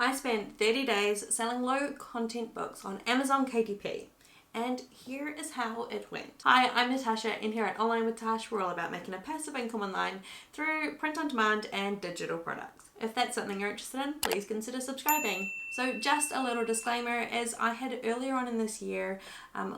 I spent 30 days selling low content books on Amazon KDP. And here is how it went. Hi, I'm Natasha, and here at Online with Tash, we're all about making a passive income online through print on demand and digital products. If that's something you're interested in, please consider subscribing. So just a little disclaimer, as I had earlier on in this year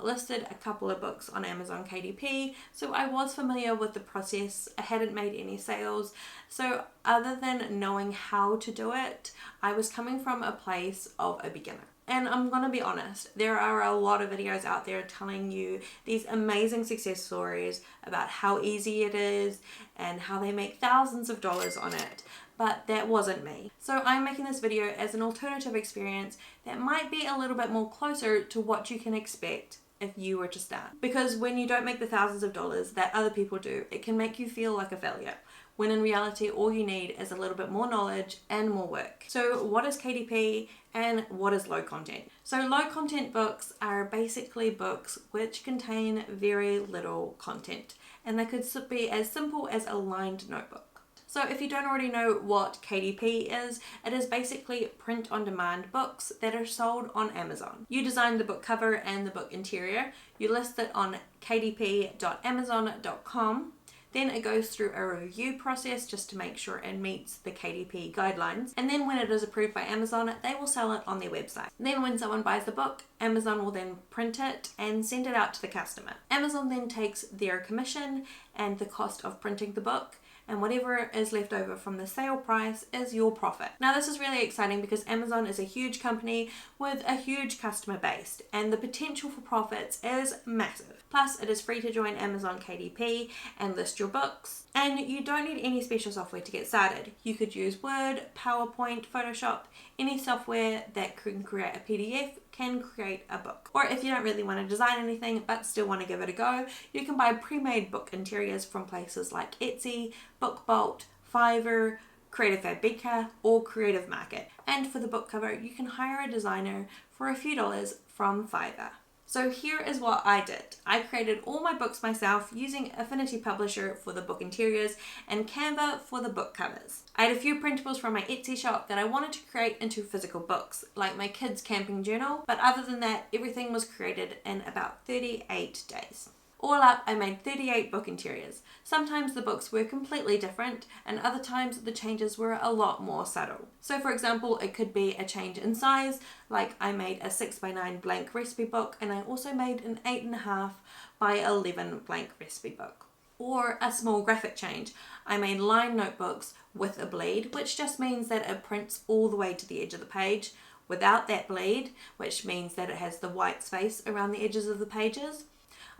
listed a couple of books on Amazon KDP, so I was familiar with the process. I hadn't made any sales, so other than knowing how to do it, I was coming from a place of a beginner. And I'm going to be honest, there are a lot of videos out there telling you these amazing success stories about how easy it is and how they make thousands of dollars on it. But that wasn't me. So I'm making this video as an alternative experience that might be a little bit more closer to what you can expect if you were to start. Because when you don't make the thousands of dollars that other people do, it can make you feel like a failure, when in reality all you need is a little bit more knowledge and more work. So what is KDP and what is low content? So low content books are basically books which contain very little content, and they could be as simple as a lined notebook. So if you don't already know what KDP is, it is basically print-on-demand books that are sold on Amazon. You design the book cover and the book interior, you list it on kdp.amazon.com, then it goes through a review process just to make sure it meets the KDP guidelines, and then when it is approved by Amazon, they will sell it on their website. Then when someone buys the book, Amazon will then print it and send it out to the customer. Amazon then takes their commission and the cost of printing the book, and whatever is left over from the sale price is your profit. Now this is really exciting because Amazon is a huge company with a huge customer base, and the potential for profits is massive. Plus it is free to join Amazon KDP and list your books, and you don't need any special software to get started. You could use Word, PowerPoint, Photoshop, any software that can create a PDF can create a book. Or if you don't really want to design anything but still want to give it a go, you can buy pre-made book interiors from places like Etsy, BookBolt, Fiverr, Creative Fabrica, or Creative Market. And for the book cover, you can hire a designer for a few dollars from Fiverr. So here is what I did. I created all my books myself using Affinity Publisher for the book interiors and Canva for the book covers. I had a few printables from my Etsy shop that I wanted to create into physical books, like my kids' camping journal, but other than that, everything was created in about 38 days. All up, I made 38 book interiors. Sometimes the books were completely different, and other times the changes were a lot more subtle. So for example, it could be a change in size, like I made a 6x9 blank recipe book, and I also made an 8.5 by 11 blank recipe book. Or a small graphic change. I made line notebooks with a bleed, which just means that it prints all the way to the edge of the page without that bleed, which means that it has the white space around the edges of the pages.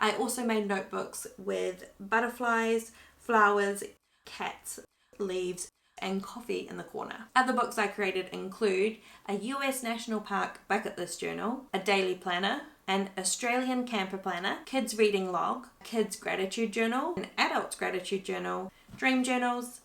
I also made notebooks with butterflies, flowers, cats, leaves, and coffee in the corner. Other books I created include a US National Park bucket list journal, a daily planner, an Australian camper planner, kids reading log, kids gratitude journal, an adults gratitude journal, dream journals,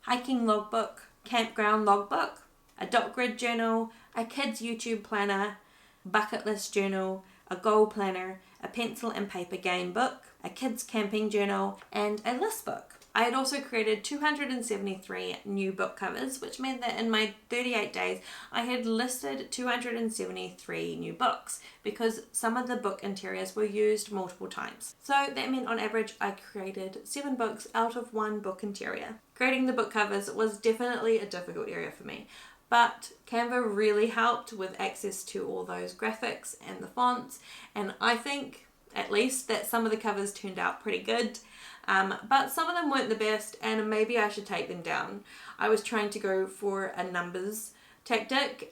hiking logbook, campground logbook, a dot grid journal, a kids YouTube planner, bucket list journal, a goal planner, a pencil and paper game book, a kids camping journal, and a list book. I had also created 273 new book covers, which meant that in my 38 days I had listed 273 new books because some of the book interiors were used multiple times. So that meant on average I created 7 books out of 1 book interior. Creating the book covers was definitely a difficult area for me, but Canva really helped with access to all those graphics and the fonts, and I think at least that some of the covers turned out pretty good, but some of them weren't the best, and maybe I should take them down. I was trying to go for a numbers tactic,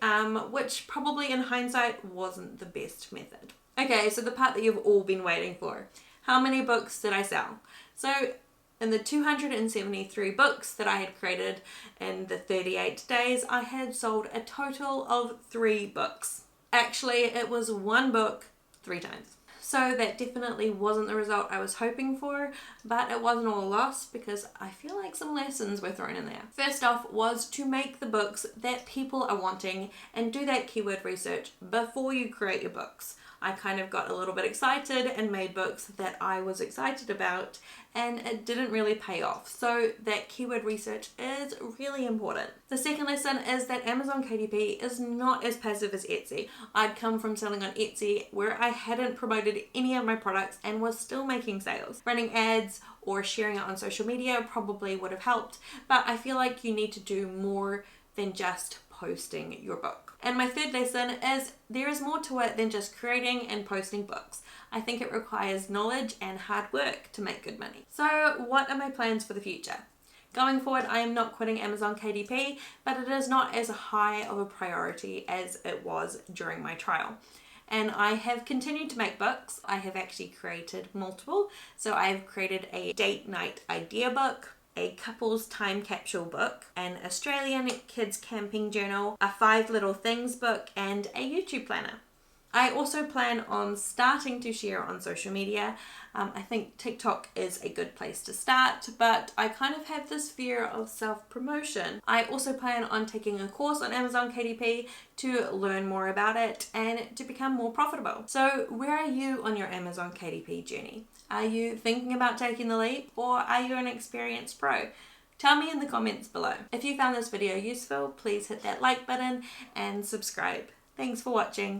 which probably in hindsight wasn't the best method. Okay, so the part that you've all been waiting for. How many books did I sell? So in the 273 books that I had created in the 38 days, I had sold a total of 3 books. Actually, it was 1 book 3 times. So that definitely wasn't the result I was hoping for, but it wasn't all lost because I feel like some lessons were thrown in there. First off was to make the books that people are wanting and do that keyword research before you create your books. I kind of got a little bit excited and made books that I was excited about, and it didn't really pay off. So that keyword research is really important. The second lesson is that Amazon KDP is not as passive as Etsy. I'd come from selling on Etsy where I hadn't promoted any of my products and was still making sales. Running ads or sharing it on social media probably would have helped, but I feel like you need to do more than just posting your book. And my third lesson is there is more to it than just creating and posting books. I think it requires knowledge and hard work to make good money. So what are my plans for the future? Going forward, I am not quitting Amazon KDP, but it is not as high of a priority as it was during my trial. And I have continued to make books. I have actually created multiple. So I have created a date night idea book, a couple's time capsule book, an Australian kids camping journal, a 5 Little Things book, and a YouTube planner. I also plan on starting to share on social media. I think TikTok is a good place to start, but I kind of have this fear of self-promotion. I also plan on taking a course on Amazon KDP to learn more about it and to become more profitable. So where are you on your Amazon KDP journey? Are you thinking about taking the leap, or are you an experienced pro? Tell me in the comments below. If you found this video useful, please hit that like button and subscribe. Thanks for watching.